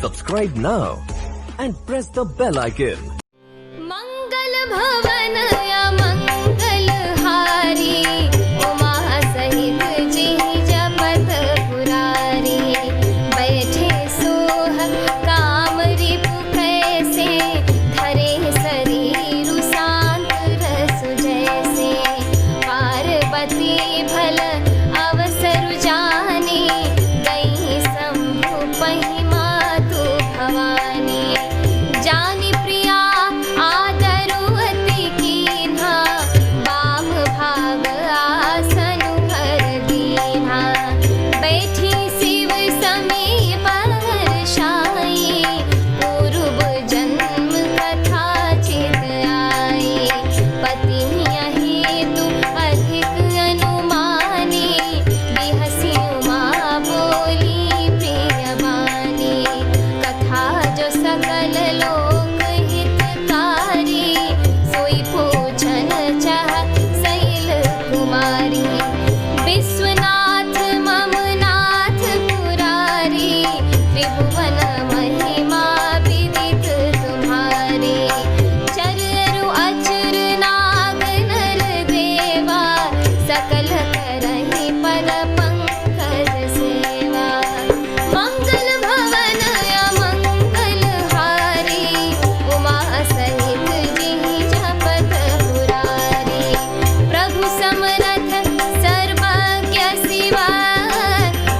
Subscribe now and press the bell icon. मंगल भवन या मंगल हारी, उमा सहित जी जपत पुरारी। बैठे सोह काम रिपु कैसे, धरे शरीर शांत रस जैसे। पार्वती भल अवसर जानी, गई शंभु पहि मातु भवानी। जानी प्रिया आदरु अति कीन्हा, बाम भाग आसन भर दीन्हा। बैठी शिव समीप हर्षाई, पूर्व जन्म कथा चित आई। पति हेतु अधिक अनुमानी, बिहसी उमा बोली प्रिय बानी। कथा जो सकल लोक हितकारी, सोई पूछन चाह शैल कुमारी। विश्वनाथ मम नाथ पुरारी, त्रिभुवन महिमा विदित तुम्हारी। चररु अचर नाग नर देवा, सकल करहि पद पंकज सेवा। मंगल भवन या मंगल हारी, उमा सहित जी जपत पुरारी। प्रभु समरथ सर्वज्ञ शिवा,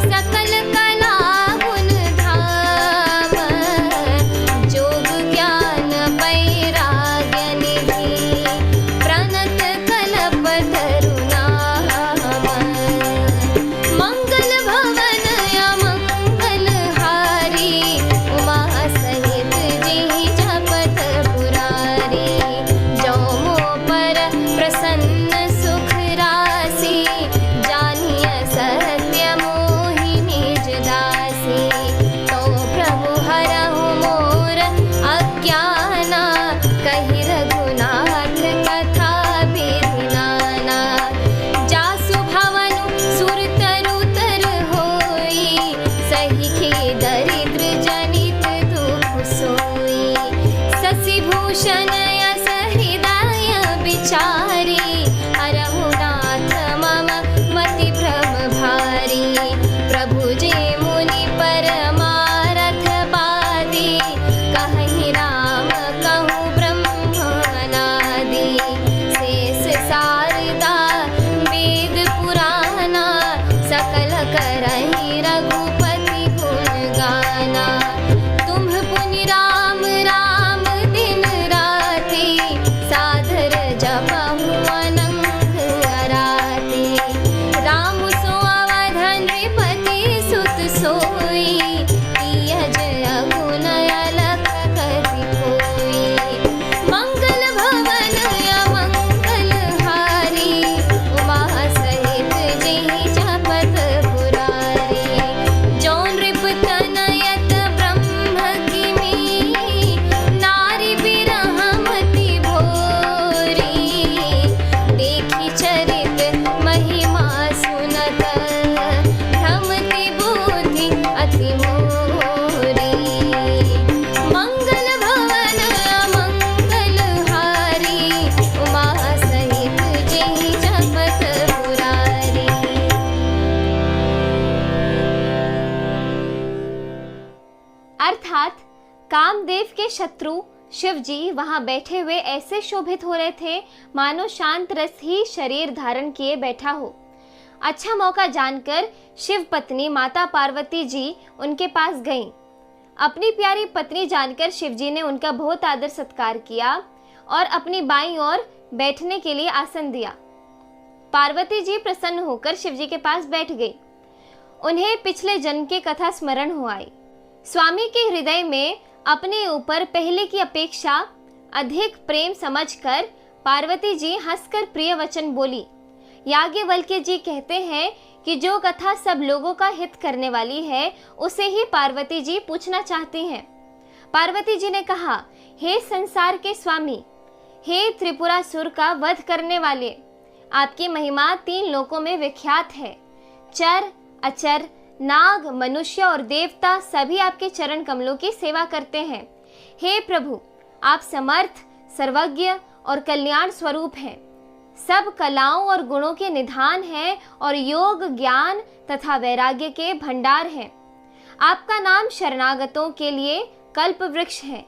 सकल कला गुण धाम। जोग ज्ञान वैराग्य निधि, प्रणत कल्प तरु नाम। मंगल भवन या मंगल हारी, उमा सहित जी जपत पुरारी। जो मो पर प्रसन्न सुख राशि, जानिय सत्य मोहि निज दासी। तो प्रभु हरहु मोर अज्ञाना, कहि रघुनाथ कथा विधि नाना। जासु भवनु सुर तरु तर होई, सही के दरिद्र जनित दुख सोई। शशि भूषण यस हृदय विचारी, हरहु नाथ मम मति भ्रम भारी। प्रभु जे मुनि परमारथ बादी, कहहि राम कहूँ ब्रह्म अनादि। शेष शारदा वेद पुराना, सकल करहि रघुपति गुण गाना। तुम पुनि राम राम दिन राति, सादर जपहु अनंग अराति। राम सो अवधन नृपति सुत सोई, पियज अगुन अलख कति कोई। मंगल भवन या मंगल हारी, उमा सहित जी जपत पुरारी। जो नृप तनयत ब्रह्म किमी, नारी बिरहमति भोरी। देखी चरित महिमा सुनत, भ्रमति बुद्धि अति मोरी। मंगल भवन मंगल हारी, उमा सहित जी जपत पुरारी। अर्थात कामदेव के शत्रु शिव जी वहां बैठे हुए ऐसे शोभित हो रहे थे मानो शांत रस ही शरीर धारण किए बैठा हो। अच्छा मौका जानकर शिव पत्नी माता पार्वती जी उनके पास गईं। अपनी प्यारी पत्नी जानकर शिव जी ने उनका बहुत आदर सत्कार किया और अपनी बाईं ओर बैठने के लिए आसन दिया। पार्वती जी प्रसन्न होकर शिव जी के पास बैठ गई। उन्हें पिछले जन्म की कथा स्मरण हो आई। स्वामी के हृदय में अपने ऊपर पहले की अपेक्षा अधिक प्रेम समझकर पार्वती जी हंसकर प्रिय वचन बोली। याज्ञवल्क्य जी कहते हैं कि जो कथा सब लोगों का हित करने वाली है, उसे ही पार्वती जी पूछना चाहती हैं। पार्वती जी ने कहा, हे संसार के स्वामी, हे त्रिपुरासुर का वध करने वाले, आपकी महिमा 3 लोकों में विख्यात है। चर, अचर, नाग, मनुष्य और देवता सभी आपके चरण कमलों की सेवा करते हैं। हे प्रभु, आप समर्थ, सर्वज्ञ और कल्याण स्वरूप हैं। सब कलाओं और गुणों के निधान हैं और योग, ज्ञान तथा वैराग्य के भंडार हैं। आपका नाम शरणागतों के लिए कल्प वृक्ष है।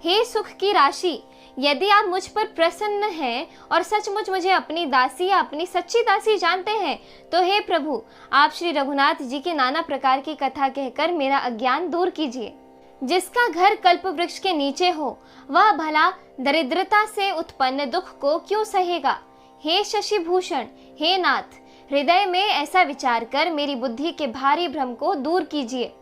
हे सुख की राशि, यदि आप मुझ पर प्रसन्न हैं और सचमुच मुझे अपनी दासी या अपनी सच्ची दासी जानते हैं, तो हे प्रभु, आप श्री रघुनाथ जी की नाना प्रकार की कथा कहकर मेरा अज्ञान दूर कीजिए। जिसका घर कल्प वृक्ष के नीचे हो, वह भला दरिद्रता से उत्पन्न दुख को क्यों सहेगा। हे शशि भूषण, हे नाथ, हृदय में ऐसा विचार कर मेरी बुद्धि के भारी भ्रम को दूर कीजिए।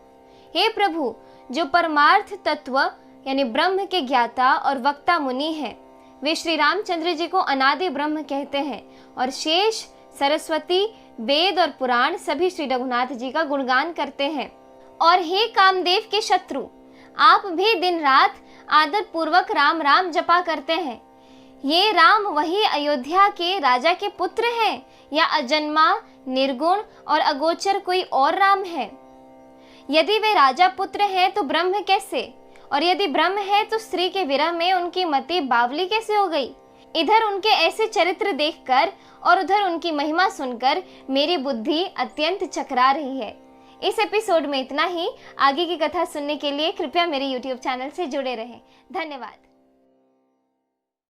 हे प्रभु, जो परमार्थ तत्व यानी ब्रह्म के ज्ञाता और वक्ता मुनि हैं, वे श्री रामचंद्र जी को अनादि ब्रह्म कहते हैं और शेष, सरस्वती, वेद और पुराण सभी श्री रघुनाथ जी का गुणगान करते हैं। और हे कामदेव के शत्रु, आप भी दिन रात आदर पूर्वक राम राम जपा करते हैं। ये राम वही अयोध्या के राजा के पुत्र हैं या अजन्मा, निर्गुण और अगोचर कोई और राम है? यदि वे राजा पुत्र हैं तो ब्रह्म कैसे, और यदि ब्रह्म है तो स्त्री के विरह में उनकी मति बावली कैसे हो गई? इधर उनके ऐसे चरित्र देखकर और उधर उनकी महिमा सुनकर मेरी बुद्धि अत्यंत चकरा रही है। इस एपिसोड में इतना ही। आगे की कथा सुनने के लिए कृपया मेरे YouTube चैनल से जुड़े रहें। धन्यवाद।